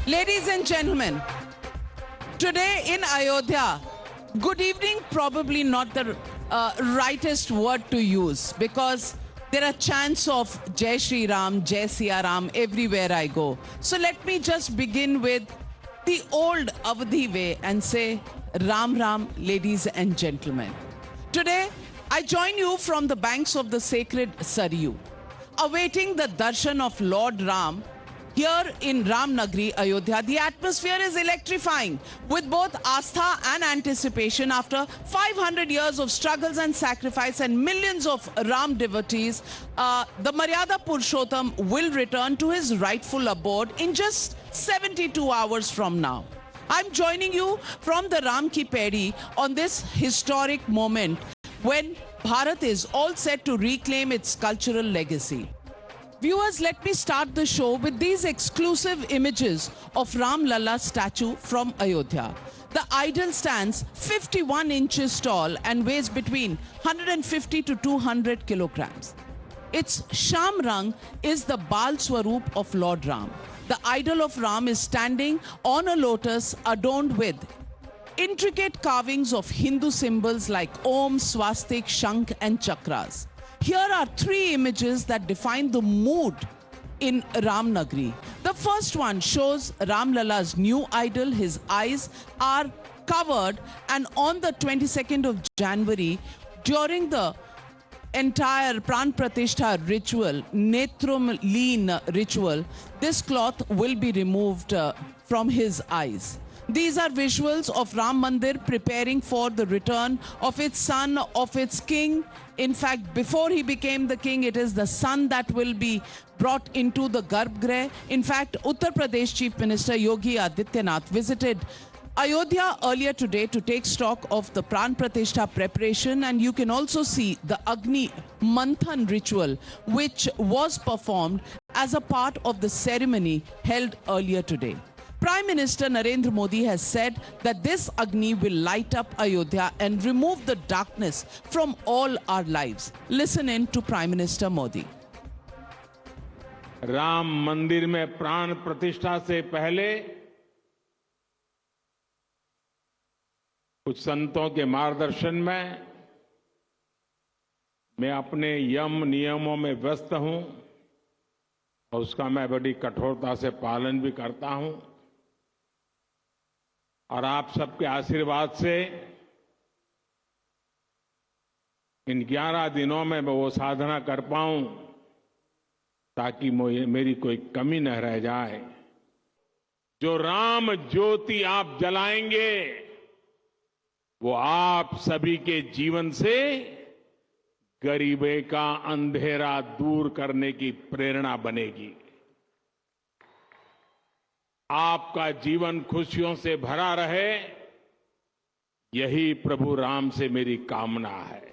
Ladies and gentlemen, today in Ayodhya, good evening probably not the rightest word to use because there are chants of Jai Shri Ram, Jai Siya Ram everywhere I go. So let me just begin with the old Avadhi way and say Ram Ram, ladies and gentlemen. Today, I join you from the banks of the sacred Saryu, awaiting the darshan of Lord Ram. Here in Ramnagri, Ayodhya, the atmosphere is electrifying with both astha and anticipation after 500 years of struggles and sacrifice and millions of Ram devotees. The Maryada Purushottam will return to his rightful abode in just 72 hours from now. I'm joining you from the Ram Ki Paidi on this historic moment when Bharat is all set to reclaim its cultural legacy. Viewers, let me start the show with these exclusive images of Ram Lalla statue from Ayodhya. The idol stands 51 inches tall and weighs between 150 to 200 kilograms. Its Sham Rang is the Bal Swaroop of Lord Ram. The idol of Ram is standing on a lotus adorned with intricate carvings of Hindu symbols like Om, Swastik, Shankh and Chakras. Here are three images that define the mood in Ramnagri. The first one shows Ram Lalla's new idol. His eyes are covered, and on the 22nd of January, during the entire Pran Pratishtha ritual, Netrum Leen ritual, this cloth will be removed from his eyes. These are visuals of Ram Mandir preparing for the return of its son, of its king. In fact, before he became the king, it is the son that will be brought into the Garbhagriha. In fact, Uttar Pradesh Chief Minister Yogi Adityanath visited Ayodhya earlier today to take stock of the Pran Pratishtha preparation, and you can also see the Agni Manthan ritual which was performed as a part of the ceremony held earlier today. Prime Minister Narendra Modi has said that this Agni will light up Ayodhya and remove the darkness from all our lives. Listen in to Prime Minister Modi. Ram मंदिर में प्राण प्रतिष्ठा से पहले कुछ संतों के मार्गदर्शन में मैं अपने यम नियमों में व्यस्त हूं और उसका मैं बड़ी कठोरता से पालन भी करता हूं और आप सबके आशीर्वाद से इन 11 दिनों में मैं वो साधना कर पाऊं ताकि मेरी कोई कमी न रह जाए। जो राम ज्योति आप जलाएंगे वो आप सभी के जीवन से गरीबी का अंधेरा दूर करने की प्रेरणा बनेगी। आपका जीवन खुशियों से भरा रहे, यही प्रभु राम से मेरी कामना है।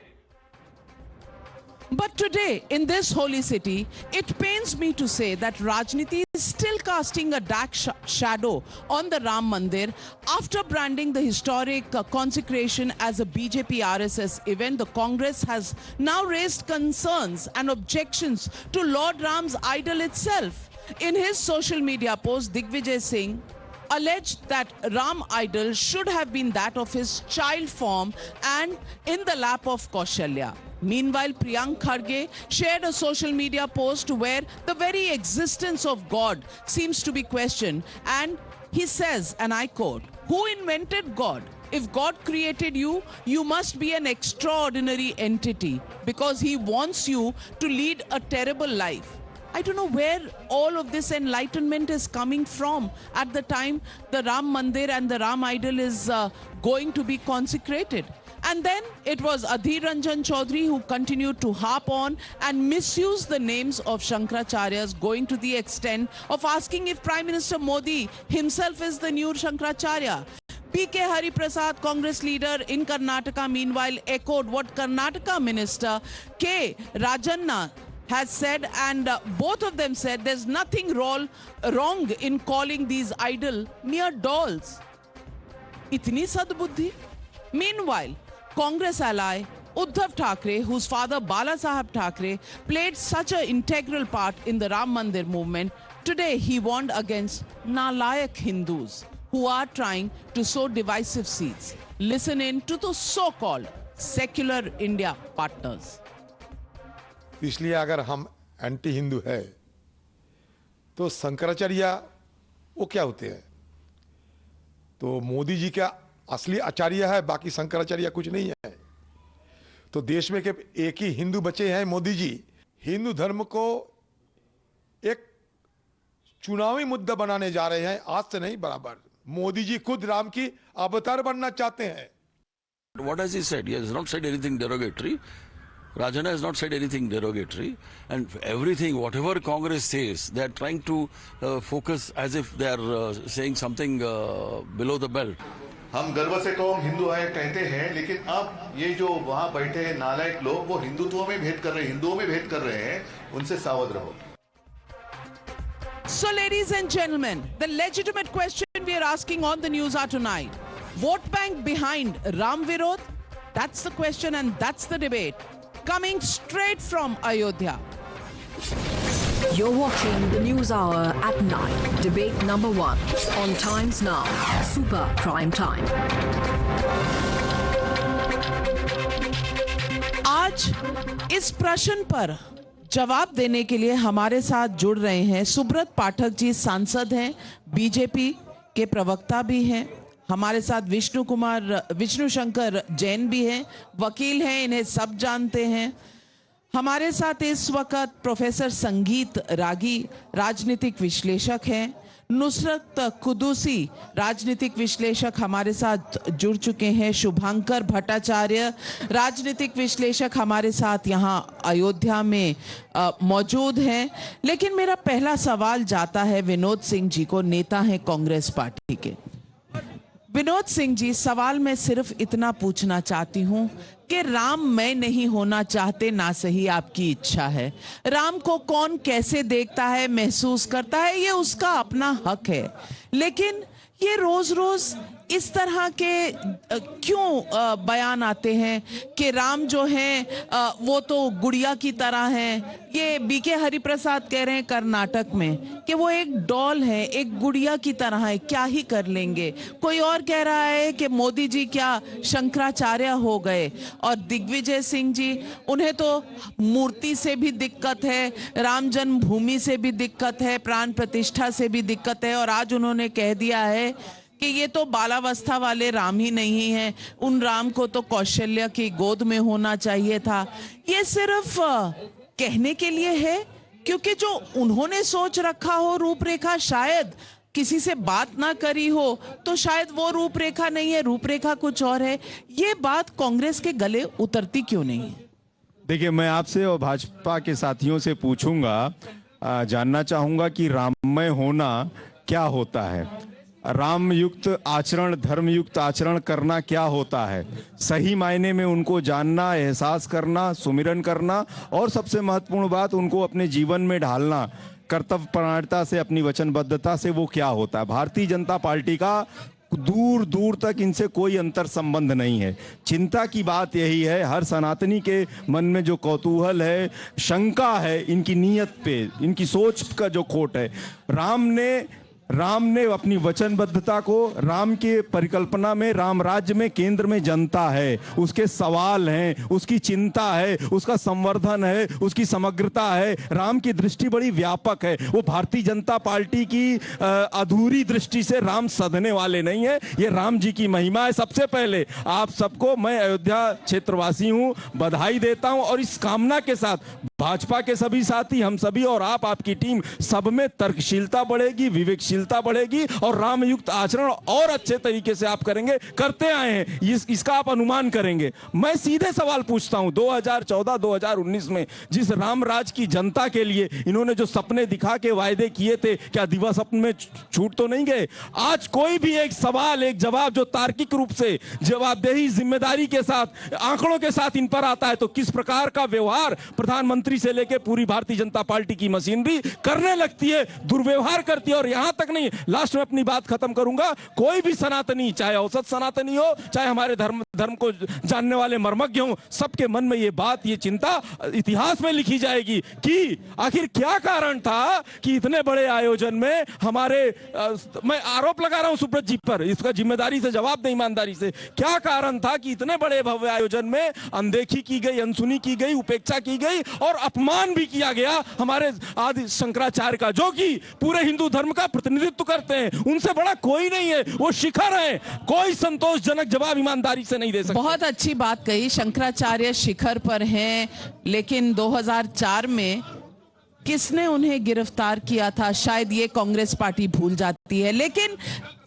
But today, in this holy city, it pains me to say that Rajniti is still casting a dark shadow on the Ram Mandir. After branding the historic consecration as a BJP RSS event, the Congress has now raised concerns and objections to Lord Ram's idol itself. In his social media post, Digvijay Singh alleged that Ram idol should have been that of his child form and in the lap of Kaushalya. Meanwhile, Priyank Kharge shared a social media post where the very existence of God seems to be questioned, and he says, and I quote, "Who invented God? If God created you, you must be an extraordinary entity because he wants you to lead a terrible life." I don't know where all of this enlightenment is coming from at the time the Ram Mandir and the Ram idol is going to be consecrated. And then it was Adhir Ranjan Chaudhary who continued to harp on and misuse the names of Shankaracharya, going to the extent of asking if Prime Minister Modi himself is the new Shankaracharya. P.K. Hari Prasad, Congress leader in Karnataka, meanwhile echoed what Karnataka Minister K. Rajanna has said, and both of them said there's nothing wrong in calling these idol mere dolls. Itni sadbuddhi. Meanwhile, Congress ally Uddhav Thackeray, whose father Bala Saheb Thackeray played such an integral part in the Ram Mandir movement, today he warned against nalayak Hindus who are trying to sow divisive seeds. Listen in to the so-called secular India partners. इसलिए अगर हम anti Hindu है तो शंकराचार्य वो क्या होते हैं? तो मोदी जी का असली आचार्य है, बाकी शंकराचार्य कुछ नहीं है। तो देश में के एक ही हिंदू बचे हैं मोदी जी। हिंदू धर्म को एक चुनावी मुद्दा बनाने जा रहे हैं, आज से नहीं बराबर। मोदी जी खुद राम की अवतार बनना चाहते हैं। What has he said? He has not said anything derogatory. Rajana has not said anything derogatory. And everything, whatever Congress says, they are trying to focus as if they are saying something below the belt. हम गर्व से कहो हम हिंदू हैं कहते हैं, लेकिन अब ये जो वहां बैठे हैं नालायक लोग वो हिंदुत्व में भेद कर रहे हैं, हिंदुओं में भेद कर रहे हैं, उनसे सावध रहो। So, ladies and gentlemen, the legitimate question we are asking on the news are tonight. Vote bank behind Ram Virod? That's the question and that's the debate. Coming straight from Ayodhya. You're watching the News Hour at 9. Debate number 1 on Times Now. Super Prime Time. आज इस प्रश्न पर जवाब देने के लिए हमारे साथ जुड़ रहे हैं सुब्रत पाठक जी, सांसद हैं, बीजेपी के प्रवक्ता भी हैं। हमारे साथ विष्णु शंकर जैन भी हैं, वकील हैं, इन्हें सब जानते हैं। हमारे साथ इस वक्त प्रोफेसर संगीत रागी राजनीतिक विश्लेषक हैं। नुसरत कुदूसी राजनीतिक विश्लेषक हमारे साथ जुड़ चुके हैं। शुभांकर भट्टाचार्य राजनीतिक विश्लेषक हमारे साथ यहाँ अयोध्या में मौजूद हैं। लेकिन मेरा पहला सवाल जाता है विनोद सिंह जी को, नेता हैं कांग्रेस पार्टी के। विनोद सिंह जी, सवाल मैं सिर्फ इतना पूछना चाहती हूं कि राम मैं नहीं होना चाहते, ना सही आपकी इच्छा है। राम को कौन कैसे देखता है, महसूस करता है, ये उसका अपना हक है। लेकिन ये रोज रोज इस तरह के क्यों बयान आते हैं कि राम जो है वो तो गुड़िया की तरह है। ये बीके हरिप्रसाद कह रहे हैं कर्नाटक में कि वो एक डॉल है, एक गुड़िया की तरह है, क्या ही कर लेंगे। कोई और कह रहा है कि मोदी जी क्या शंकराचार्य हो गए। और दिग्विजय सिंह जी, उन्हें तो मूर्ति से भी दिक्कत है, राम जन्मभूमि से भी दिक्कत है, प्राण प्रतिष्ठा से भी दिक्कत है। और आज उन्होंने कह दिया है कि ये तो बालावस्था वाले राम ही नहीं हैं, उन राम को तो कौशल्या की गोद में होना चाहिए था। ये सिर्फ कहने के लिए है, क्योंकि जो उन्होंने सोच रखा हो रूपरेखा, शायद किसी से बात ना करी हो तो शायद वो रूपरेखा नहीं है, रूपरेखा कुछ और है। ये बात कांग्रेस के गले उतरती क्यों नहीं? देखिए, मैं आपसे और भाजपा के साथियों से पूछूंगा, जानना चाहूंगा कि राममय होना क्या होता है, राम युक्त आचरण, धर्म युक्त आचरण करना क्या होता है। सही मायने में उनको जानना, एहसास करना, सुमिरन करना, और सबसे महत्वपूर्ण बात उनको अपने जीवन में ढालना, कर्तव्य परायणता से, अपनी वचनबद्धता से, वो क्या होता है। भारतीय जनता पार्टी का दूर दूर तक इनसे कोई अंतर संबंध नहीं है। चिंता की बात यही है, हर सनातनी के मन में जो कौतूहल है, शंका है इनकी नीयत पे, इनकी सोच का जो खोट है। राम ने अपनी वचनबद्धता को, राम के परिकल्पना में, राम राज्य में, केंद्र में जनता है, उसके सवाल हैं, उसकी चिंता है, उसका संवर्धन है, उसकी समग्रता है। राम की दृष्टि बड़ी व्यापक है। वो भारतीय जनता पार्टी की अधूरी दृष्टि से राम सधने वाले नहीं है। ये राम जी की महिमा है। सबसे पहले आप सबको, मैं अयोध्या क्षेत्रवासी हूं, बधाई देता हूं, और इस कामना के साथ भाजपा के सभी साथी, हम सभी और आपकी टीम, सब में तर्कशीलता बढ़ेगी, विवेकशीलता बढ़ेगी, और रामयुक्त आचरण और अच्छे तरीके से आप करेंगे, करते आए हैं, इसका आप अनुमान करेंगे। मैं सीधे सवाल पूछता हूं, 2014-2019 में जिस राम राज की जनता के लिए इन्होंने जो सपने दिखा के वायदे किए थे, क्या दिवस अपने में छूट तो नहीं गए? आज कोई भी एक सवाल, एक जवाब जो तार्किक रूप से, जवाबदेही, जिम्मेदारी के साथ, आंकड़ों के साथ इन पर आता है, तो किस प्रकार का व्यवहार प्रधानमंत्री से लेकर पूरी भारतीय जनता पार्टी की मशीनरी करने लगती है, दुर्व्यवहार करती है। और यहां तक तक नहीं है। लास्ट में अपनी बात खत्म करूंगा, कोई भी सनातनी, चाहे औसत सनातनी हो, चाहे हमारे धर्म को जानने वाले मर्मज्ञ हो, सबके मन में ये बात, ये चिंता इतिहास में लिखी जाएगी कि आखिर क्या कारण था कि इतने बड़े आयोजन में हमारे मैं आरोप लगा रहा हूं सुब्रत जी पर, इसका जिम्मेदारी से जवाब दें, ईमानदारी से, क्या कारण था कि इतने बड़े भव्य आयोजन में अनदेखी की गई, अनसुनी की गई, उपेक्षा की गई और अपमान भी किया गया हमारे आदि शंकराचार्य का, जो कि पूरे हिंदू धर्म का प्रतिनिधित्व करते हैं। उनसे बड़ा कोई नहीं है, वो शिखर है, कोई संतोषजनक जवाब ईमानदारी से नहीं दे सकता। बहुत अच्छी बात कही, शंकराचार्य शिखर पर हैं, लेकिन 2004 में किसने उन्हें गिरफ्तार किया था शायद ये कांग्रेस पार्टी भूल जाती है, लेकिन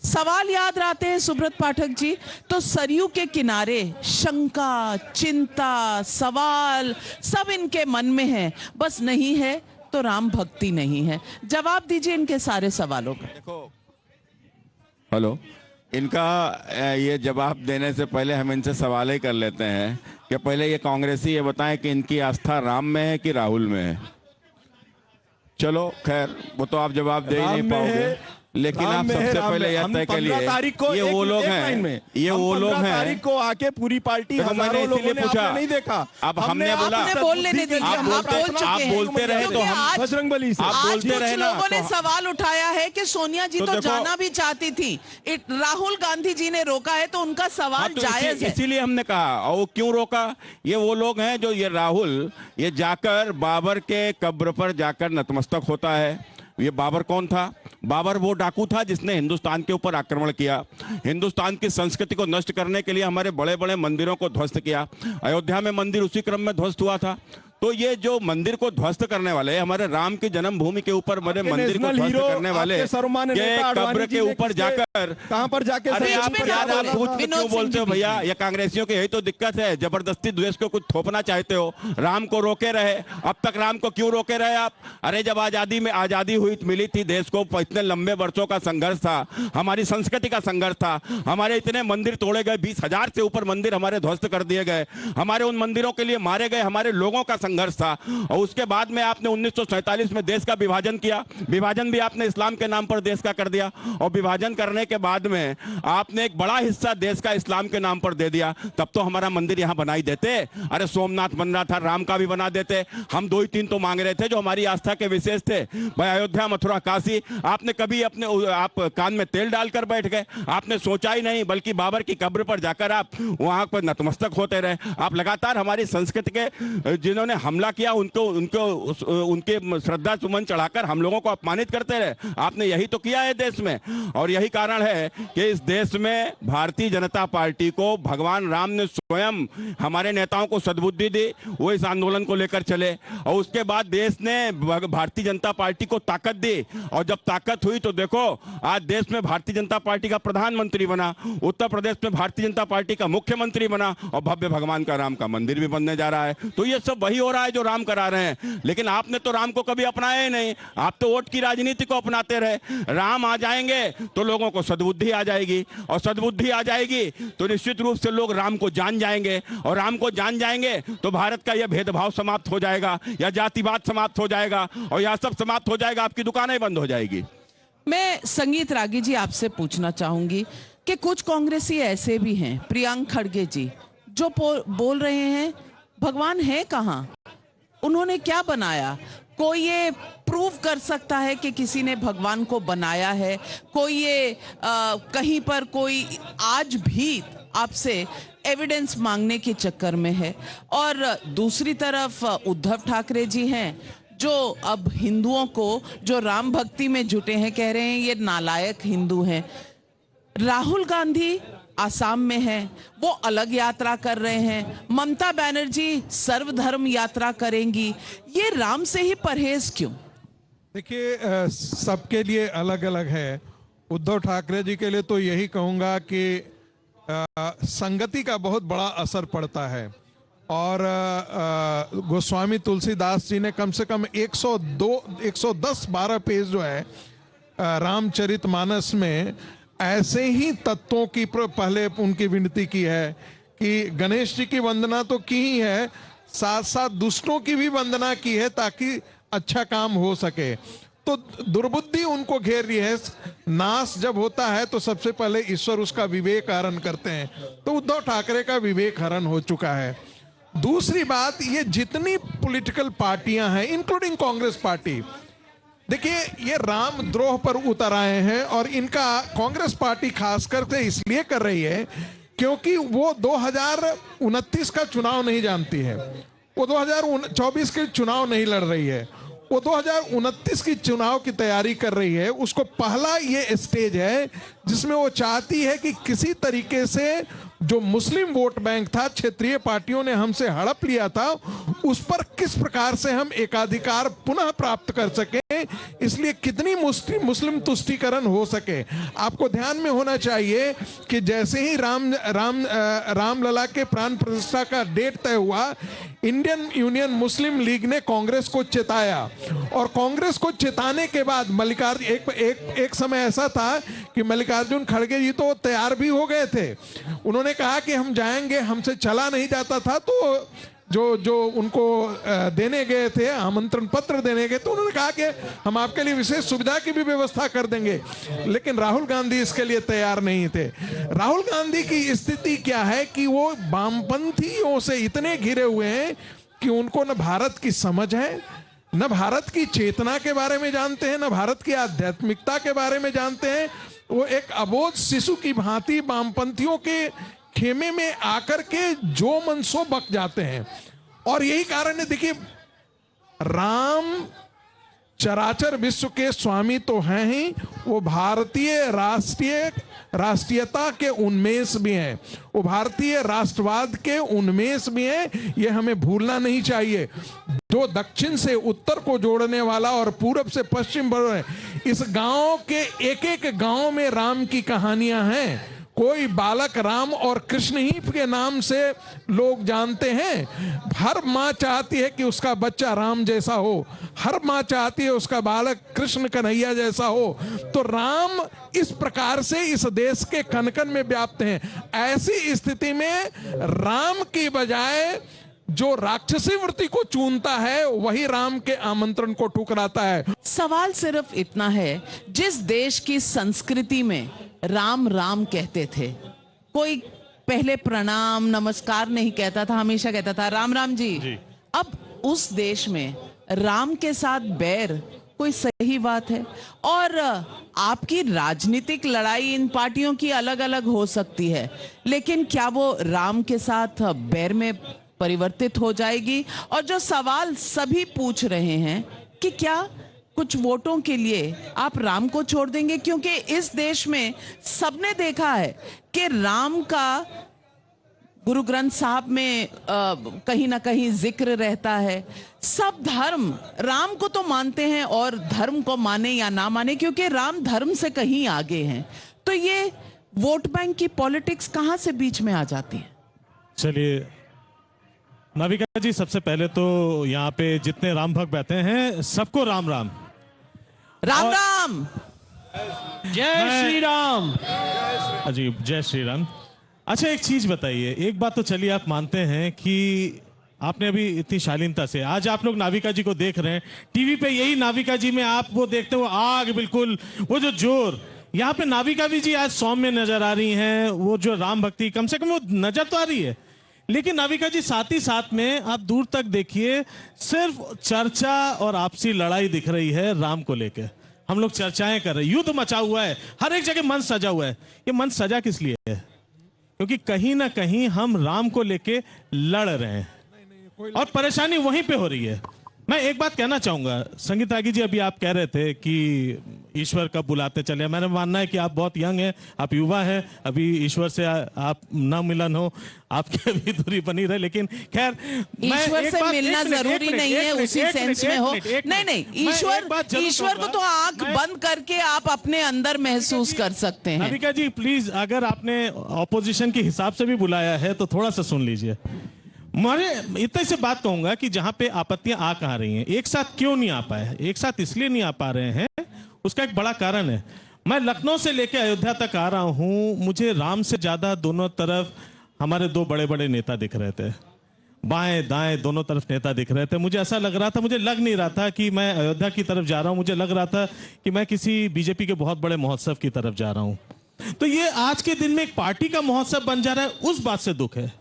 सवाल याद आते हैं सुब्रत पाठक जी, तो सरयू के किनारे शंका, चिंता, सवाल सब इनके मन में है, बस नहीं है तो राम भक्ति नहीं है। जवाब दीजिए इनके सारे सवालों का। देखो, हेलो, इनका ये जवाब देने से पहले हम इनसे सवाल ही कर लेते हैं कि पहले ये कांग्रेसी ये बताएं कि इनकी आस्था राम में है कि राहुल में है। चलो खैर, वो तो आप जवाब दे ही नहीं पाओगे, लेकिन आप सबसे पहले यह तय कर लिए, ये वो लोग हैं, ये वो लोग हैं तारीख को आके पूरी पार्टी, मैंने इसीलिए पूछा, नहीं देखा, अब हमने बोला, आपने बोल लेने दीजिए, हम बोल चुके हैं। आप बोलते रहे तो हम बजरंगबली से आप आज बोलते कुछ रहे ना, लोगों ने सवाल उठाया है कि सोनिया जी तो तो देखो, जाना भी चाहती थी, राहुल गांधी जी ने रोका है, तो उनका सवाल तो जायज है। इसीलिए हमने कहा, और वो क्यों रोका, ये वो लोग हैं जो, ये राहुल, ये जाकर बाबर के कब्र पर जाकर नतमस्तक होता है। ये बाबर कौन था? बाबर वो डाकू था जिसने हिंदुस्तान के ऊपर आक्रमण किया, हिंदुस्तान की संस्कृति को नष्ट करने के लिए हमारे बड़े बड़े मंदिरों को ध्वस्त किया। अयोध्या में मंदिर उसी क्रम में ध्वस्त हुआ था। तो ये जो मंदिर को ध्वस्त करने वाले, हमारे राम की जन्मभूमि के ऊपर बने मंदिर को ध्वस्त करने वाले, के कब्र के ऊपर जाकर कहां पर जाके, अरे आप क्यों बोलते हो भैया? ये कांग्रेसियों की यही तो दिक्कत है, जबरदस्ती द्वेष को कुछ थोपना चाहते हो। राम को रोके रहे, अब तक राम को क्यों रोके रहे आप? अरे जब आजादी हुई, मिली थी देश को, इतने लंबे वर्षों का संघर्ष था, हमारी संस्कृति का संघर्ष था, हमारे इतने मंदिर तोड़े गए, 20,000 से ऊपर मंदिर हमारे ध्वस्त कर दिए गए, हमारे उन मंदिरों के लिए मारे गए हमारे लोगों का संघर्ष था। और उसके बाद में आपने 1947 में देश का विभाजन किया, विभाजन भी आपने इस्लाम के नाम पर देश का कर दिया, और विभाजन करने के बाद में आपने एक बड़ा हिस्सा देश का इस्लाम के नाम पर दे दिया। तब तो हमारा मंदिर यहां बनाई देते, अरे सोमनाथ बन रहा था, राम का भी बना देते। हम 2 ही 3 तो मांग रहे थे जो हमारी आस्था के विशेष थे, भाई अयोध्या, मथुरा, काशी। आपने कभी आप कान में तेल डालकर बैठ गए, आपने सोचा ही नहीं, बल्कि बाबर की कब्र पर जाकर आप वहां पर नतमस्तक होते रहे। आप लगातार हमारी संस्कृति के जिन्होंने हमला किया उनके श्रद्धा सुमन चढ़ाकर हम लोगों को अपमानित करते रहे। आपने यही तो किया है देश में, और यही कारण है कि इस देश में भारतीय जनता पार्टी को भगवान राम ने स्वयं हमारे नेताओं को सद्बुद्धि दी, वो इस आंदोलन को लेकर चले, और उसके बाद देश ने भारतीय जनता पार्टी को ताकत दी, और जब ताकत हुई तो देखो आज देश में भारतीय जनता पार्टी का प्रधानमंत्री बना, उत्तर प्रदेश में भारतीय जनता पार्टी का मुख्यमंत्री बना, और भव्य भगवान का राम का मंदिर भी बनने जा रहा है। तो ये सब वही हो रहा है जो राम करा रहे हैं, लेकिन आपने तो राम को कभी अपनाया ही नहीं, आप तो वोट की राजनीति को अपनाते रहे। राम आ जाएंगे तो लोगों को सद्बुद्धि आ जाएगी, और सद्बुद्धि आ जाएगी तो निश्चित रूप से लोग राम को जान जाएंगे, और राम को जान जाएंगे तो भारत का यह भेदभाव समाप्त हो जाएगा, या जातिवाद समाप्त हो जाएगा, और यह सब समाप्त हो जाएगा, आपकी दुकानें बंद हो जाएगी। मैं संगीत रागी जी आपसे पूछना चाहूंगी कि कुछ कांग्रेसी ऐसे भी हैं, प्रियंक खड़गे जी, जो बोल रहे हैं भगवान है कहां, उन्होंने क्या बनाया? कोई ये प्रूव कर सकता है कि किसी ने भगवान को बनाया है? कोई ये कहीं पर कोई आज भी आपसे एविडेंस मांगने के चक्कर में है? और दूसरी तरफ उद्धव ठाकरे जी हैं जो अब हिंदुओं को, जो राम भक्ति में जुटे हैं, कह रहे हैं ये नालायक हिंदू हैं। राहुल गांधी आसाम में है, वो अलग यात्रा कर रहे हैं, ममता बनर्जी सर्वधर्म यात्रा करेंगी, ये राम से ही परहेज क्यों? देखिए, सबके लिए अलग अलग है। उद्धव ठाकरे जी के लिए तो यही कहूंगा कि संगति का बहुत बड़ा असर पड़ता है, और गोस्वामी तुलसीदास जी ने कम से कम 110-12 पेज जो है रामचरितमानस में ऐसे ही तत्वों की पहले उनकी विनती की है कि गणेश जी की वंदना तो की ही है, साथ साथ दुष्टों की भी वंदना की है ताकि अच्छा काम हो सके। तो दुर्बुद्धि उनको घेर रही है। नाश जब होता है तो सबसे पहले ईश्वर उसका विवेक हरण करते हैं, तो उद्धव ठाकरे का विवेक हरण हो चुका है। दूसरी बात, ये जितनी पॉलिटिकल पार्टियां हैं इंक्लूडिंग कांग्रेस पार्टी, देखिए ये रामद्रोह पर उतर आए हैं और इनका कांग्रेस पार्टी खासकर से इसलिए कर रही है क्योंकि वो 2029 का चुनाव नहीं जानती है, वो 2024 के चुनाव नहीं लड़ रही है, वो 2029 की चुनाव की तैयारी कर रही है। उसको पहला ये स्टेज है जिसमें वो चाहती है कि किसी तरीके से जो मुस्लिम वोट बैंक था, क्षेत्रीय पार्टियों ने हमसे हड़प लिया था, उस पर किस प्रकार से हम एकाधिकार पुनः प्राप्त कर सके, इसलिए कितनी मुस्लिम तुष्टीकरण हो सके। आपको ध्यान में होना चाहिए कि जैसे ही रामलला के प्राण प्रतिष्ठा का डेट तय हुआ, इंडियन यूनियन मुस्लिम लीग ने कांग्रेस को चेताया और कांग्रेस को चेताने के बाद एक समय ऐसा था कि मल्लिकार्जुन खड़गे जी तो तैयार भी हो गए थे, उन्होंने कहा कि हम जाएंगे, हमसे चला नहीं जाता था, तो जो उनको देने गए थे, आमंत्रण पत्र देने गए, तो उन्होंने कहा कि हम आपके लिए विशेष सुविधा की भी व्यवस्था कर देंगे, लेकिन राहुल गांधी इसके लिए तैयार नहीं थे। राहुल गांधी की स्थिति क्या है कि वो वामपंथियों से इतने घिरे हुए हैं कि उनको न भारत की समझ है, न भारत की चेतना के बारे में जानते हैं, न भारत की आध्यात्मिकता के बारे में जानते हैं। वो एक अबोध शिशु की भांति वामपंथियों के खेमे में आकर के जो मन सो बक जाते हैं। और यही कारण है, देखिए राम चराचर विश्व के स्वामी तो हैं ही, वो भारतीय राष्ट्रीयता के उन्मेष भी हैं, वो भारतीय राष्ट्रवाद के उन्मेष भी हैं। ये हमें भूलना नहीं चाहिए। जो दक्षिण से उत्तर को जोड़ने वाला और पूरब से पश्चिम बढ़, इस गांव के एक एक गांव में राम की कहानियां हैं। कोई बालक राम और कृष्ण ही के नाम से लोग जानते हैं। हर माँ चाहती है कि उसका बच्चा राम जैसा हो, हर माँ चाहती है उसका बालक कृष्ण कन्हैया जैसा हो। तो राम इस प्रकार से इस देश के कण कण में व्याप्त हैं। ऐसी स्थिति में राम की बजाय जो राक्षसी वृत्ति को चूनता है वही राम के आमंत्रण को ठुकराता है। सवाल सिर्फ इतना है, जिस देश की संस्कृति में राम राम कहते थे, कोई पहले प्रणाम नमस्कार नहीं कहता था, हमेशा कहता था राम राम जी। अब उस देश में राम के साथ बैर कोई सही बात है? और आपकी राजनीतिक लड़ाई इन पार्टियों की अलग अलग हो सकती है, लेकिन क्या वो राम के साथ बैर में परिवर्तित हो जाएगी? और जो सवाल सभी पूछ रहे हैं कि क्या कुछ वोटों के लिए आप राम को छोड़ देंगे? क्योंकि इस देश में सबने देखा है कि राम का गुरु ग्रंथ साहब में कहीं ना कहीं जिक्र रहता है। सब धर्म राम को तो मानते हैं, और धर्म को माने या ना माने, क्योंकि राम धर्म से कहीं आगे हैं। तो ये वोट बैंक की पॉलिटिक्स कहां से बीच में आ जाती है? चलिए नाविका जी, सबसे पहले तो यहाँ पे जितने राम भक्त बैठे हैं सबको राम राम राम राम। जय श्री राम। अजीब, जय श्री राम। अच्छा एक चीज बताइए, एक बात तो चलिए आप मानते हैं कि आपने अभी इतनी शालीनता से आज आप लोग नाविका जी को देख रहे हैं टीवी पे, यही नाविका जी में आप वो देखते हो आग, बिल्कुल वो जो जोर, यहाँ पे नाविका जी आज सौम्य नजर आ रही हैं, वो जो राम भक्ति कम से कम वो नजर तो आ रही है। लेकिन नाविका जी साथ ही साथ में आप दूर तक देखिए, सिर्फ चर्चा और आपसी लड़ाई दिख रही है राम को लेकर। हम लोग चर्चाएं कर रहे हैं, युद्ध मचा हुआ है, हर एक जगह मंच सजा हुआ है। ये मंच सजा किस लिए है? क्योंकि कहीं ना कहीं हम राम को लेके लड़ रहे हैं और परेशानी वहीं पे हो रही है। मैं एक बात कहना चाहूंगा, संगीत रागी जी, अभी आप कह रहे थे कि ईश्वर कब बुलाते चले। मैंने मानना है कि आप बहुत यंग हैं, आप युवा हैं, अभी ईश्वर से आप न मिलन हो, आपकी अभी दूरी बनी रहे। लेकिन खैर, ईश्वर से मिलना जरूरी नहीं है उसी सेंस में हो। नहीं, ईश्वर को तो आंख बंद करके आप अपने अंदर महसूस कर सकते हैं। नाविका जी प्लीज, अगर आपने ऑपोजिशन के हिसाब से भी बुलाया है तो थोड़ा सा सुन लीजिए। मैं इतने से बात कहूंगा कि जहां पे आपत्तियां आ कहां रही हैं, एक साथ क्यों नहीं आ पाए? एक साथ इसलिए नहीं आ पा रहे हैं, उसका एक बड़ा कारण है। मैं लखनऊ से लेकर अयोध्या तक आ रहा हूं, मुझे राम से ज्यादा दोनों तरफ हमारे दो बड़े बड़े नेता दिख रहे थे। बाएं दाएं दोनों तरफ नेता दिख रहे थे। मुझे ऐसा लग रहा था, मुझे लग नहीं रहा था कि मैं अयोध्या की तरफ जा रहा हूं, मुझे लग रहा था कि मैं किसी बीजेपी के बहुत बड़े महोत्सव की तरफ जा रहा हूं। तो ये आज के दिन में एक पार्टी का महोत्सव बन जा रहा है, उस बात से दुख है।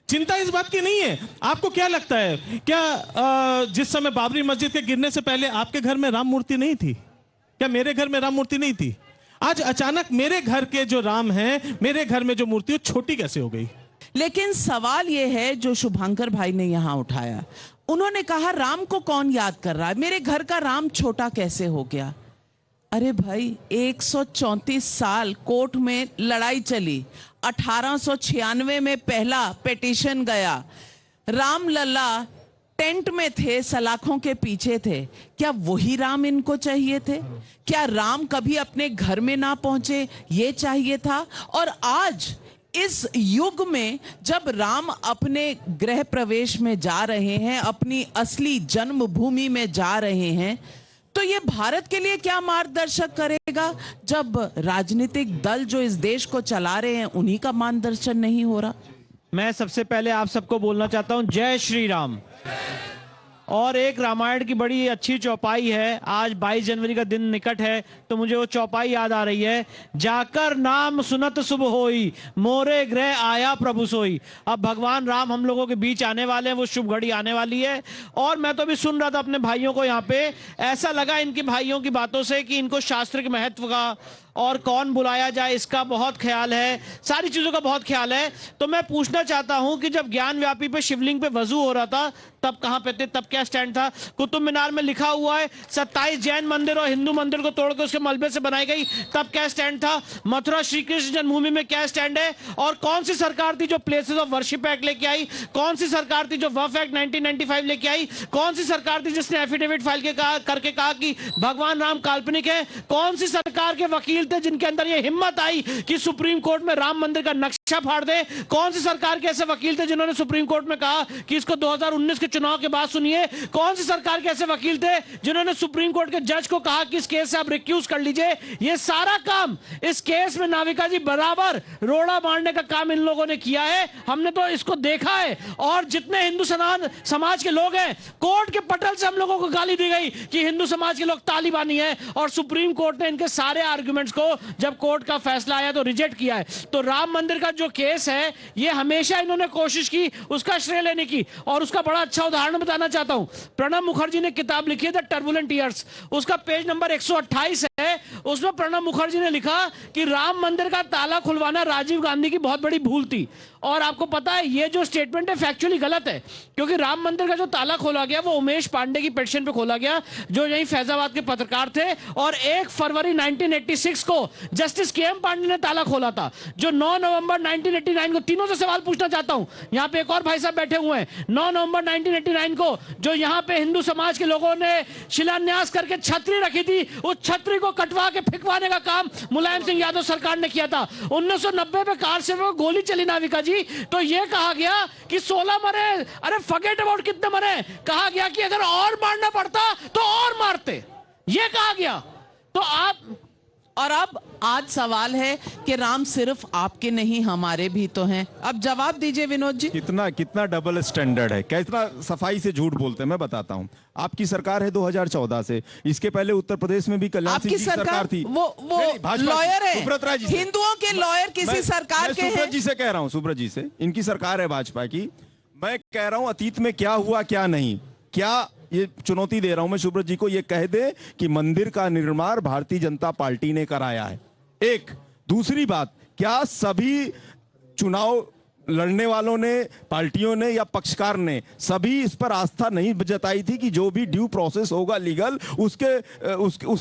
चिंता इस बात की नहीं है। आपको क्या लगता है, क्या जिस समय बाबरी मस्जिद के गिरने से पहले आपके घर में राम मूर्ति नहीं थी? क्या मेरे घर में राम मूर्ति नहीं थी? आज अचानक मेरे घर के जो राम हैं, मेरे घर में जो मूर्ति, वो छोटी कैसे हो गई? लेकिन सवाल यह है जो शुभंकर भाई ने यहां उठाया, उन्होंने कहा राम को कौन याद कर रहा है, मेरे घर का राम छोटा कैसे हो गया? अरे भाई, 134 साल कोर्ट में लड़ाई चली, 1896 में पहला पिटीशन गया, राम लल्ला टेंट में थे, सलाखों के पीछे थे। क्या वही राम इनको चाहिए थे? क्या राम कभी अपने घर में ना पहुंचे, ये चाहिए था? और आज इस युग में जब राम अपने गृह प्रवेश में जा रहे हैं, अपनी असली जन्मभूमि में जा रहे हैं, तो ये भारत के लिए क्या मार्गदर्शक करेगा जब राजनीतिक दल जो इस देश को चला रहे हैं उन्हीं का मार्गदर्शन नहीं हो रहा? मैं सबसे पहले आप सबको बोलना चाहता हूं जय श्री राम। और एक रामायण की बड़ी अच्छी चौपाई है, आज 22 जनवरी का दिन निकट है तो मुझे वो चौपाई याद आ रही है, जाकर नाम सुनत शुभ होई, मोरे गृह आया प्रभु सोई। अब भगवान राम हम लोगों के बीच आने वाले हैं, वो शुभ घड़ी आने वाली है। और मैं तो अभी सुन रहा था अपने भाइयों को यहाँ पे, ऐसा लगा इनकी भाइयों की बातों से कि इनको शास्त्र के महत्व का और कौन बुलाया जाए इसका बहुत ख्याल है, सारी चीजों का बहुत ख्याल है। तो मैं पूछना चाहता हूं कि जब ज्ञान व्यापी पे शिवलिंग पे वजू हो रहा था तब कहां पे थे, तब क्या स्टैंड था? कुतुब मीनार में लिखा हुआ है 27 जैन मंदिर और हिंदू मंदिर को तोड़ के उसके मलबे से बनाई गई, तब क्या स्टैंड था? मथुरा श्री कृष्ण जन्मभूमि में क्या स्टैंड है? और कौन सी सरकार थी जो प्लेसेस ऑफ वर्शिप एक्ट लेके आई? कौन सी सरकार थी जो वक्फ एक्ट 1995 लेके आई? कौन सी सरकार थी जिसने एफिडेविट फाइल करके कहा कि भगवान राम काल्पनिक है? कौन सी सरकार के वकील थे जिनके अंदर ये हिम्मत आई कि सुप्रीम कोर्ट में राम मंदिर का नक्शा फाड़ दे? कौन सी सरकार के ऐसे वकील थे जिन्होंने सुप्रीम कोर्ट में कहा कि इसको 2019 के चुनाव के बाद सुनिए? कौन सी सरकार के ऐसे वकील थे जिन्होंने सुप्रीम कोर्ट के जज को कहा कि इस केस से आप रिक्यूज कर लीजिए? ये सारा काम इस केस में नाविका जी बराबर रोड़ा मारने का काम इन लोगों ने किया है, हमने तो इसको देखा है। और जितने हिंदू समाज के लोग हैं, कोर्ट के पटल से हम लोगों को गाली दी गई कि हिंदू समाज के लोग तालिबानी है, और सुप्रीम कोर्ट ने इनके सारे आर्गुमेंट्स को जब कोर्ट का फैसला आया तो रिजेक्ट किया है। तो राम मंदिर का जो केस है, ये हमेशा इन्होंने कोशिश की उसका श्रेय लेने की, और उसका बड़ा अच्छा उदाहरण बताना चाहता हूं। प्रणब मुखर्जी ने किताब लिखी है द टर्बुलेंट ईयर्स, उसका पेज नंबर 128 है। उसमें प्रणब मुखर्जी ने लिखा कि राम मंदिर का ताला खुलवाना राजीव गांधी की बहुत बड़ी भूल थी। और आपको पता है ये जो स्टेटमेंट है फैक्चुअली गलत है, क्योंकि राम मंदिर का जो ताला खोला गया वो उमेश पांडे की पिटीशन पे खोला गया, जो यहीं फैजाबाद के पत्रकार थे। और 1 फरवरी 1986 को जस्टिस के.एम. पांडे ने ताला खोला था, जो 9 नवंबर 1989 को, तीनों से सवाल पूछना चाहता हूं, यहां पे एक और भाई साहब बैठे हुए हैं, 9 नवंबर 1989 को जो यहां पे हिंदू समाज के लोगों ने शिलान्यास करके छतरी रखी थी, उस छतरी को कटवा के फेंकवाने का काम मुलायम सिंह यादव सरकार ने किया था। 1990 में कार से वो गोली चली नाविका जी, तो ये कहा गया कि 16 मरे, अरे फॉरगेट अबाउट कितने मरे, कहा गया कि अगर और मारना पड़ता तो और मारते, ये कहा गया। तो आप, और अब आज सवाल है कि राम सिर्फ आपके नहीं हमारे भी तो हैं। अब जवाब दीजिए विनोद जी। कितना डबल स्टैंडर्ड है, कितना सफाई से झूठ बोलते हैं। मैं बताता हूं, आपकी सरकार है 2014 से, इसके पहले उत्तर प्रदेश में भी कल्याण सिंह आपकी जी की सरकार थी। वो लॉयर है, सुब्रत राय जी से। हिंदुओं के लॉयर किसी सरकार के हैं? सुब्रत जी से कह रहा हूं, सुब्रत जी से, इनकी सरकार है भाजपा की। मैं कह रहा हूं अतीत में क्या हुआ क्या नहीं, क्या ये चुनौती दे रहा हूं मैं सुब्रत जी को, ये कह दे कि मंदिर का निर्माण भारतीय जनता पार्टी ने कराया है। एक दूसरी बात, क्या सभी चुनाव लड़ने वालों ने, पार्टियों ने या पक्षकार ने सभी इस पर आस्था नहीं जताई थी कि जो भी ड्यू प्रोसेस होगा लीगल उस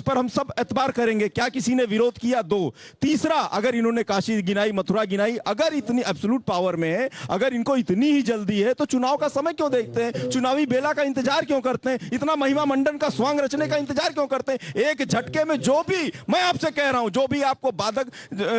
पर हम सब एतबार करेंगे? क्या किसी ने विरोध किया? 2। तीसरा, अगर इन्होंने काशी गिनाई, मथुरा गिनाई, अगर इतनी एब्सोल्यूट पावर में है, अगर इनको इतनी ही जल्दी है तो चुनाव का समय क्यों देखते हैं? चुनावी बेला का इंतजार क्यों करते हैं? इतना महिमा मंडन का स्वांग रचने का इंतजार क्यों करते हैं? एक झटके में जो भी, मैं आपसे कह रहा हूं, जो भी आपको बाधक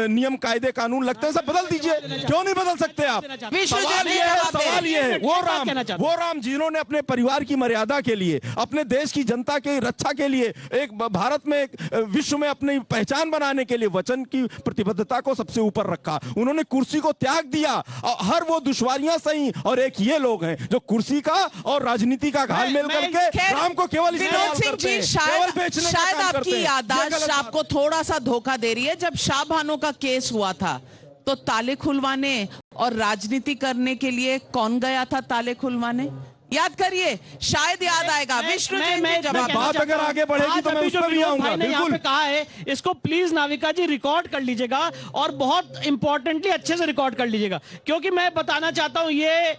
नियम कायदे कानून लगते हैं सब बदल दीजिए। क्यों नहीं बदल सकते आप? आप? विष्णु सवाल जी, ये है, जवाब दे। सवाल ये है, एक बात कहना चाहता वो राम जिन्होंने अपने परिवार की मर्यादा के लिए, अपने देश की जनता की रक्षा के लिए, एक भारत में, एक विश्व में अपनी पहचान बनाने के लिए वचन की प्रतिबद्धता को सबसे ऊपर रखा, उन्होंने कुर्सी को त्याग दिया, और हर वो दुश्वारियां सही, और एक ये लोग हैं जो कुर्सी का और राजनीति का घालमेल करके खैर, राम को केवल इस्तेमाल विनोद सिंह करते जी, हैं, केवल बेचने का शायद काम करते आपकी हैं। ये याददाश्त गलत बात आपको थोड़ा सा धोखा दे रही है। जब शाह भानो का केस हुआ था तो ताले खुलवाने और राजनीति करने के लिए कौन गया था ताले खुलवाने? याद करिए, शायद याद आएगा। विष्णु जी ने जवाब। बात अगर आगे बढ़ेगी तो मैं उस पर भी आऊंगा, ने यहाँ बिल्कुल। पे कहा है, इसको प्लीज नाविका जी रिकॉर्ड कर लीजिएगा, और बहुत इंपॉर्टेंटली अच्छे से रिकॉर्ड कर लीजिएगा, क्योंकि मैं बताना चाहता हूं, ये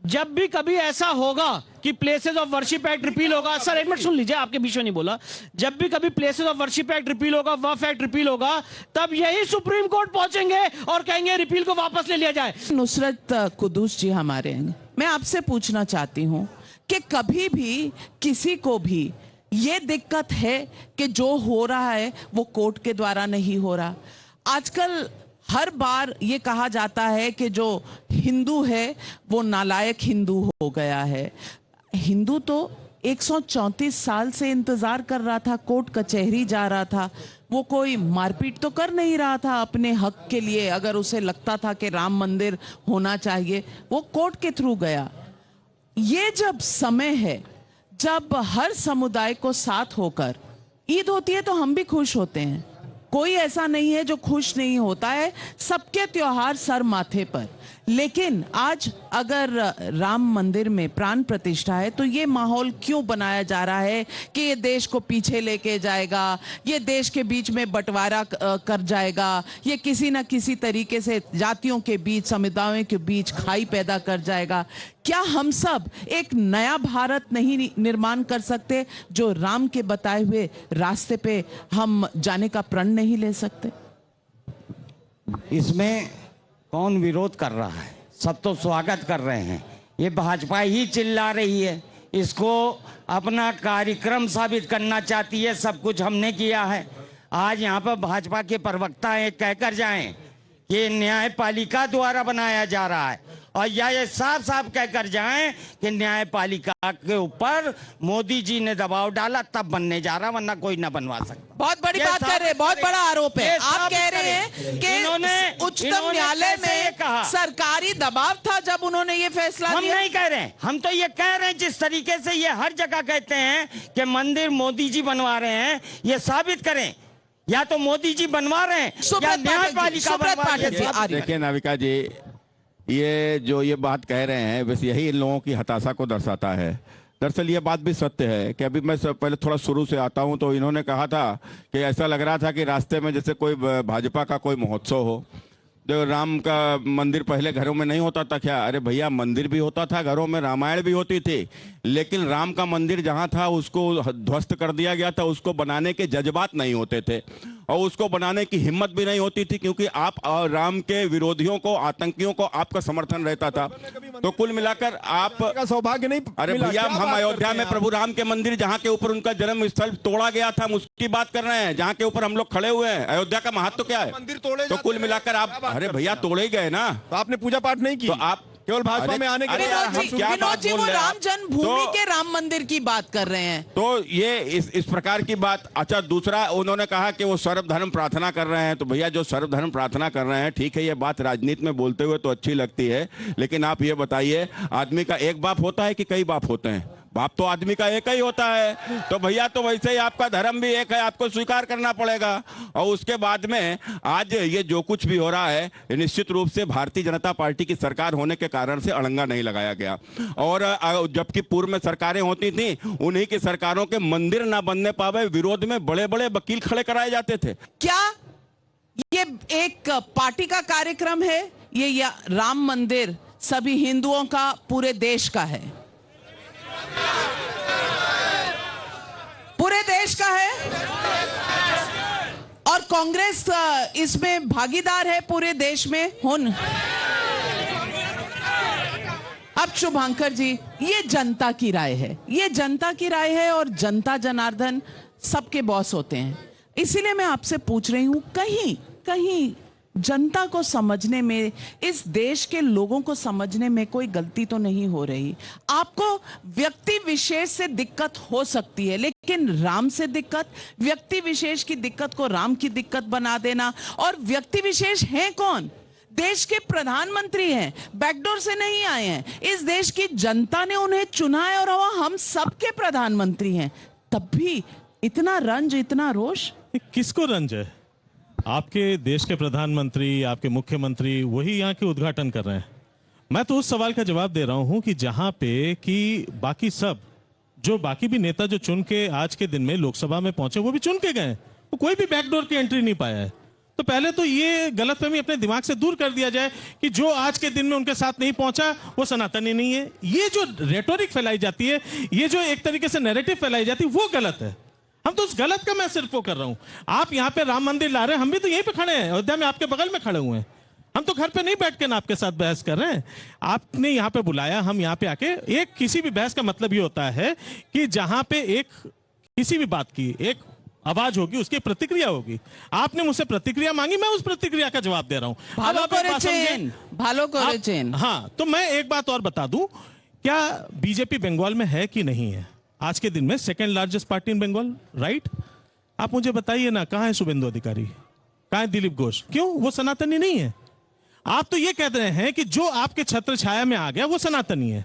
जब भी कभी ऐसा होगा कि places of worship act repeal होगा, सर एक मिनट सुन लीजिए, आपके बीच में नहीं बोला, जब भी कभी places of worship act repeal होगा, वक्फ एक्ट रिपील होगा, तब यही सुप्रीम कोर्ट पहुंचेंगे और कहेंगे रिपील को वापस ले लिया जाए। नुसरत कुद्दूस जी हमारे हैं। मैं आपसे पूछना चाहती हूं कि कभी भी किसी को भी ये दिक्कत है कि जो हो रहा है वो कोर्ट के द्वारा नहीं हो रहा? आजकल हर बार ये कहा जाता है कि जो हिंदू है वो नालायक हिंदू हो गया है। हिंदू तो 134 साल से इंतजार कर रहा था, कोर्ट कचहरी जा रहा था, वो कोई मारपीट तो कर नहीं रहा था अपने हक के लिए। अगर उसे लगता था कि राम मंदिर होना चाहिए, वो कोर्ट के थ्रू गया। ये जब समय है जब हर समुदाय को साथ होकर ईद होती है तो हम भी खुश होते हैं, कोई ऐसा नहीं है जो खुश नहीं होता है, सबके त्योहार सर माथे पर। लेकिन आज अगर राम मंदिर में प्राण प्रतिष्ठा है तो ये माहौल क्यों बनाया जा रहा है कि ये देश को पीछे लेके जाएगा, ये देश के बीच में बंटवारा कर जाएगा, ये किसी ना किसी तरीके से जातियों के बीच, समुदायों के बीच खाई पैदा कर जाएगा? क्या हम सब एक नया भारत नहीं निर्माण कर सकते? जो राम के बताए हुए रास्ते पे हम जाने का प्रण नहीं ले सकते? इसमें कौन विरोध कर रहा है? सब तो स्वागत कर रहे हैं। ये भाजपा ही चिल्ला रही है, इसको अपना कार्यक्रम साबित करना चाहती है। सब कुछ हमने किया है। आज यहाँ पर भाजपा के प्रवक्ता कहकर जाएं कि न्यायपालिका द्वारा बनाया जा रहा है, और या ये साफ साफ कहकर जाएं कि न्यायपालिका के ऊपर मोदी जी ने दबाव डाला तब बनने जा रहा, वरना कोई ना बनवा सकता। बहुत बड़ी बात कर रहे हैं, बहुत बड़ा आरोप है। आप कह रहे हैं कि उच्चतम न्यायालय में सरकारी दबाव था जब उन्होंने ये फैसला हम लिया। नहीं कह रहे हैं, हम तो ये कह रहे हैं जिस तरीके से ये हर जगह कहते हैं कि मंदिर मोदी जी बनवा रहे हैं, ये साबित करें। या तो मोदी जी बनवा रहे हैं या न्यायपालिका बनवा रही है। देखिए नाविका जी, ये जो ये बात कह रहे हैं बस यही इन लोगों की हताशा को दर्शाता है। दरअसल ये बात भी सत्य है कि अभी मैं पहले थोड़ा शुरू से आता हूं तो इन्होंने कहा था कि ऐसा लग रहा था कि रास्ते में जैसे कोई भाजपा का कोई महोत्सव हो। जो राम का मंदिर पहले घरों में नहीं होता था क्या? अरे भैया, मंदिर भी होता था, घरों में रामायण भी होती थी, लेकिन राम का मंदिर जहां था उसको ध्वस्त कर दिया गया था। उसको बनाने के जज्बात नहीं होते थे और उसको बनाने की हिम्मत भी नहीं होती थी, क्योंकि आप राम के विरोधियों को, आतंकियों को आपका समर्थन रहता था। तो कुल मिलाकर आप का सौभाग्य नहीं। अरे भैया, हम अयोध्या में प्रभु राम के मंदिर जहां के ऊपर उनका जन्म स्थल तोड़ा गया था, हम उसकी बात कर रहे हैं, जहां के ऊपर हम लोग खड़े हुए हैं। अयोध्या का महत्व क्या है? मंदिर तोड़े तो कुल मिलाकर आप, अरे भैया तोड़े ही गए ना, तो आपने पूजा पाठ नहीं की, तो आप केवल भाजपा में आने के लिए। विनोद जी वो राम जन्मभूमि के राम मंदिर की बात कर रहे हैं। तो ये इस प्रकार की बात। अच्छा, दूसरा उन्होंने कहा कि वो सर्वधर्म प्रार्थना कर रहे हैं। तो भैया, जो सर्वधर्म प्रार्थना कर रहे हैं, ठीक है, ये बात राजनीति में बोलते हुए तो अच्छी लगती है, लेकिन आप ये बताइए, आदमी का एक बाप होता है कि कई बाप होते हैं? बाप तो आदमी का एक ही होता है। तो भैया, तो वैसे ही आपका धर्म भी एक है, आपको स्वीकार करना पड़ेगा। और उसके बाद में आज ये जो कुछ भी हो रहा है, निश्चित रूप से भारतीय जनता पार्टी की सरकार होने के कारण से अड़ंगा नहीं लगाया गया। और जबकि पूर्व में सरकारें होती थी, उन्हीं की सरकारों के मंदिर ना बनने पावे विरोध में बड़े बड़े वकील खड़े कराए जाते थे। क्या ये एक पार्टी का कार्यक्रम है? ये राम मंदिर सभी हिंदुओं का, पूरे देश का है, पूरे देश का है, और कांग्रेस इसमें भागीदार है पूरे देश में। अब शुभांकर जी, ये जनता की राय है, ये जनता की राय है, और जनता जनार्दन सबके बॉस होते हैं। इसीलिए मैं आपसे पूछ रही हूं, कहीं कहीं जनता को समझने में, इस देश के लोगों को समझने में कोई गलती तो नहीं हो रही। आपको व्यक्ति विशेष से दिक्कत हो सकती है, लेकिन राम से दिक्कत, व्यक्ति विशेष की दिक्कत को राम की दिक्कत बना देना। और व्यक्ति विशेष हैं कौन? देश के प्रधानमंत्री हैं, बैकडोर से नहीं आए हैं। इस देश की जनता ने उन्हें चुना है और वह हम सबके प्रधानमंत्री हैं। तब भी इतना रंज, इतना रोष। किसको रंज है? आपके देश के प्रधानमंत्री, आपके मुख्यमंत्री वही यहाँ के उद्घाटन कर रहे हैं। मैं तो उस सवाल का जवाब दे रहा हूं कि जहां पे कि बाकी सब जो बाकी भी नेता जो चुन के आज के दिन में लोकसभा में पहुंचे वो भी चुन के गए, वो कोई भी बैकडोर की एंट्री नहीं पाया है। तो पहले तो ये गलतफहमी अपने दिमाग से दूर कर दिया जाए कि जो आज के दिन में उनके साथ नहीं पहुंचा वो सनातनी नहीं है। ये जो रेटोरिक फैलाई जाती है, ये जो एक तरीके से नैरेटिव फैलाई जाती है, वो गलत है। हम तो उस गलत का मैं सिर्फ वो कर रहा हूं। आप यहाँ पे राम मंदिर ला रहे हैं, हम भी तो यहीं पे खड़े हैं, अयोध्या में आपके बगल में खड़े हुए हैं। हम तो घर पे नहीं बैठ के ना आपके साथ बहस कर रहे हैं। आपने यहाँ पे बुलाया, हम यहाँ पे आके एक किसी भी बहस का मतलब ये होता है कि जहां पे एक किसी भी बात की एक आवाज होगी, उसकी प्रतिक्रिया होगी। आपने मुझसे प्रतिक्रिया मांगी, मैं उस प्रतिक्रिया का जवाब दे रहा हूं। भालो करे चेन। हाँ, तो मैं एक बात और बता दूं, क्या बीजेपी बंगाल में है कि नहीं है? आज के दिन में second largest party in Bengal, right? आप मुझे बताइए ना, कहां है शुभेंदु अधिकारी, कहां है दिलीप घोष? क्यों? वो सनातनी नहीं है। आप तो ये कह रहे हैं कि जो आपके छत्र छाया में आ गया वो सनातनी है,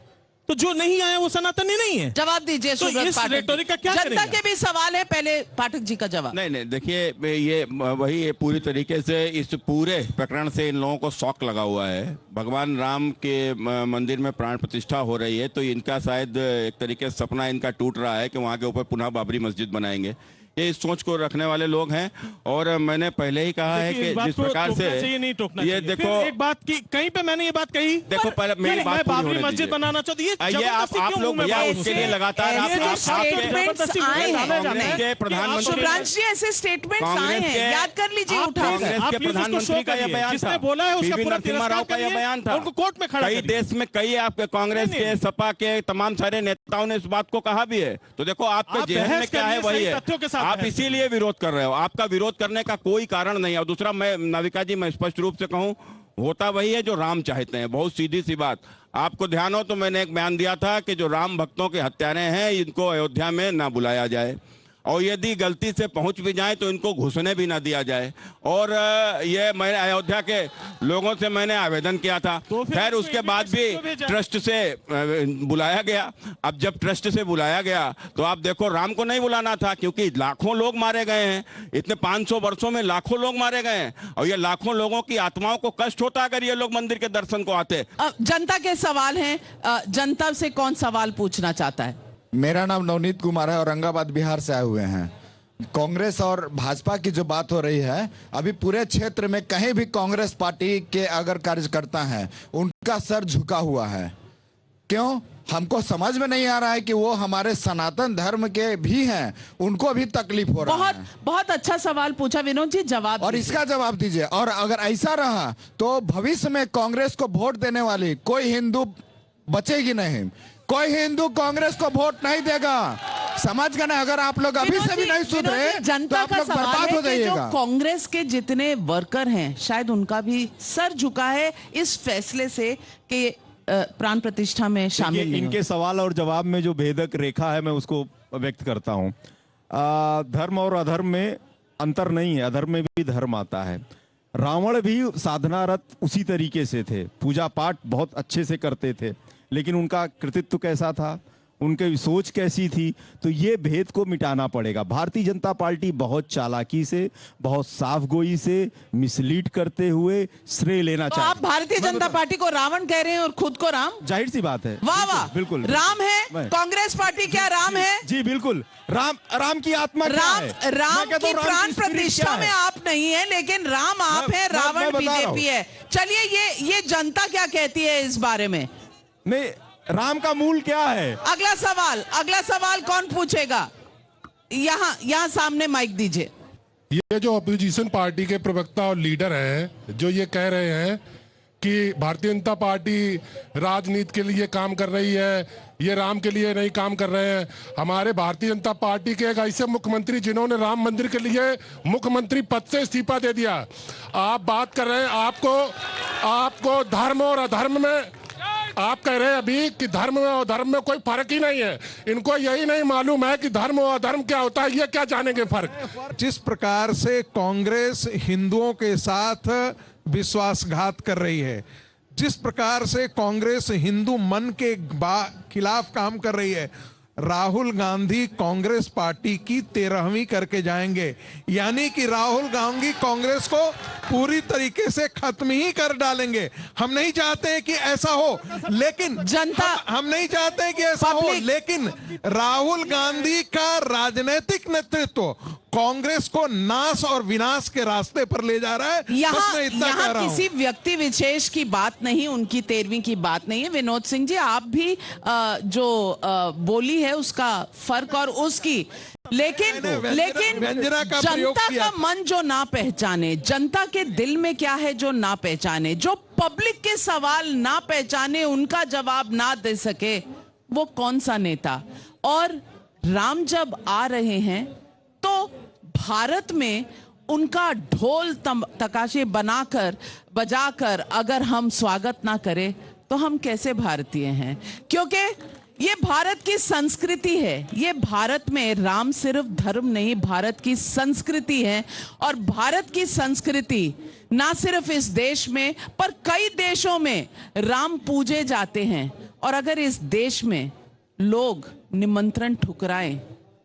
तो जो नहीं आया वो सनातनी नहीं है। जवाब दीजिए। तो इस रेटोरिक का क्या जनता के भी सवाल है, पहले पाठक जी का जवाब। नहीं, देखिए ये वही पूरी तरीके से इस पूरे प्रकरण से इन लोगों को शौक लगा हुआ है। भगवान राम के मंदिर में प्राण प्रतिष्ठा हो रही है, तो इनका शायद एक तरीके से सपना इनका टूट रहा है कि वहाँ के ऊपर पुनः बाबरी मस्जिद बनाएंगे। ये इस सोच को रखने वाले लोग हैं। और मैंने पहले ही कहा है कि जिस प्रकार से ये देखो, एक बात की कहीं पे मैंने ये बात कही, देखो पहले मेरी बात पूरी होने मस्जिद बनाना चाहती है। ये आप लोग भैया उसके लिए लगातार शुभ्रांश जी ऐसे स्टेटमेंट्स आए हैं, याद कर लीजिए, उठाकर। कांग्रेस के प्रधानमंत्री का यह बयान था, बोला है उसका पूरा नरसिम्हा राव का यह बयान था, उनको कोर्ट में खड़ा कई देश में कई आपके कांग्रेस के, सपा के तमाम सारे नेताओं ने इस बात को कहा भी है। तो देखो आपके जेहन में क्या है वही है, आप इसीलिए विरोध कर रहे हो। आपका विरोध करने का कोई कारण नहीं है। और दूसरा, मैं नाविका जी, मैं स्पष्ट रूप से कहूं, होता वही है जो राम चाहते हैं। बहुत सीधी सी बात, आपको ध्यान हो तो मैंने एक बयान दिया था कि जो राम भक्तों के हत्यारे हैं इनको अयोध्या में ना बुलाया जाए, और यदि गलती से पहुंच भी जाए तो इनको घुसने भी ना दिया जाए। और ये मैंने अयोध्या के लोगों से मैंने आवेदन किया था। खैर उसके बाद भी ट्रस्ट से बुलाया गया। अब जब ट्रस्ट से बुलाया गया तो आप देखो, राम को नहीं बुलाना था, क्योंकि लाखों लोग मारे गए हैं। इतने 500 वर्षों में लाखों लोग मारे गए हैं, और ये लाखों लोगों की आत्माओं को कष्ट होता अगर ये लोग मंदिर के दर्शन को आते। जनता के सवाल हैं, जनता से कौन सवाल पूछना चाहता है? मेरा नाम नवनीत कुमार है, औरंगाबाद बिहार से आए हुए हैं। कांग्रेस और भाजपा की जो बात हो रही है, अभी पूरे क्षेत्र में कहीं भी कांग्रेस पार्टी के अगर कार्यकर्ता हैं उनका सर झुका हुआ है। क्यों? हमको समझ में नहीं आ रहा है कि वो हमारे सनातन धर्म के भी हैं, उनको भी तकलीफ हो रहा है। बहुत अच्छा सवाल पूछा विनोद जी, जवाब और इसका जवाब दीजिए। और अगर ऐसा रहा तो भविष्य में कांग्रेस को वोट देने वाली कोई हिंदू बचेगी नहीं। कोई हिंदू कांग्रेस को वोट नहीं देगा, समझ गए ना? अगर आप लोग अभी से भी नहीं सुधरे तो आप लोग बर्बाद हो जाइएगा। कांग्रेस के जितने वर्कर हैं शायद उनका भी सर झुका है इस फैसले से कि प्राण प्रतिष्ठा में शामिल नहीं। इनके सवाल और जवाब में जो भेदक रेखा है मैं उसको व्यक्त करता हूं। धर्म और अधर्म में अंतर नहीं है, अधर्म में भी धर्म आता है। रावण भी साधनारत उसी तरीके से थे, पूजा पाठ बहुत अच्छे से करते थे, लेकिन उनका कृतित्व कैसा था, उनकी सोच कैसी थी, तो ये भेद को मिटाना पड़ेगा। भारतीय जनता पार्टी बहुत चालाकी से, बहुत साफ गोई से मिसलीड करते हुए श्रेय लेना तो चाहती है। आप भारतीय जनता पार्टी को रावण कह रहे हैं और खुद को राम? जाहिर सी बात है। वाह वाह, बिल्कुल राम है कांग्रेस पार्टी, क्या राम है? जी बिल्कुल, राम की आत्मा क्या है? राम की प्राण प्रतिष्ठा में आप नहीं है, लेकिन राम आप है, रावण बीजेपी है। चलिए ये जनता क्या कहती है इस बारे में? नहीं, राम का मूल क्या है? अगला सवाल कौन पूछेगा? यहाँ सामने माइक दीजिए। ये जो अपोजिशन पार्टी के प्रवक्ता और लीडर हैं जो ये कह रहे हैं कि भारतीय जनता पार्टी राजनीति के लिए काम कर रही है, ये राम के लिए नहीं काम कर रहे हैं। हमारे भारतीय जनता पार्टी के एक ऐसे मुख्यमंत्री जिन्होंने राम मंदिर के लिए मुख्यमंत्री पद से इस्तीफा दे दिया। आप बात कर रहे हैं आपको धर्म और अधर्म में, आप कह रहे हैं अभी कि धर्म में और धर्म में कोई फर्क ही नहीं है। इनको यही नहीं मालूम है कि धर्म और अधर्म क्या होता है, ये क्या जानेंगे फर्क। जिस प्रकार से कांग्रेस हिंदुओं के साथ विश्वासघात कर रही है, जिस प्रकार से कांग्रेस हिंदू मन के खिलाफ काम कर रही है, राहुल गांधी कांग्रेस पार्टी की 13वीं करके जाएंगे। यानी कि राहुल गांधी कांग्रेस को पूरी तरीके से खत्म ही कर डालेंगे। हम नहीं चाहते हैं कि ऐसा हो, लेकिन जनता हम नहीं चाहते हैं कि ऐसा हो, लेकिन राहुल गांधी का राजनीतिक नेतृत्व कांग्रेस को नाश और विनाश के रास्ते पर ले जा रहा है। यहाँ किसी व्यक्ति विशेष की बात नहीं, उनकी 13वीं की बात नहीं है। विनोद सिंह जी, आप भी जो बोली है उसका फर्क और उसकी, लेकिन जनता का मन जो ना पहचाने, जनता के दिल में क्या है जो ना पहचाने, जो पब्लिक के सवाल ना पहचाने, उनका जवाब ना दे सके, वो कौन सा नेता। और राम जब आ रहे हैं तो भारत में उनका ढोल तकाशे बनाकर बजाकर अगर हम स्वागत ना करें तो हम कैसे भारतीय हैं। क्योंकि ये भारत की संस्कृति है। ये भारत में राम सिर्फ धर्म नहीं, भारत की संस्कृति है। और भारत की संस्कृति ना सिर्फ इस देश में पर कई देशों में राम पूजे जाते हैं। और अगर इस देश में लोग निमंत्रण ठुकराएं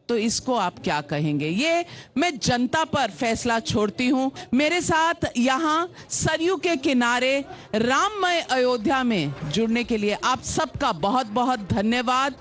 तो इसको आप क्या कहेंगे। ये मैं जनता पर फैसला छोड़ती हूं। मेरे साथ यहां सरयू के किनारे राममय अयोध्या में जुड़ने के लिए आप सबका बहुत बहुत धन्यवाद।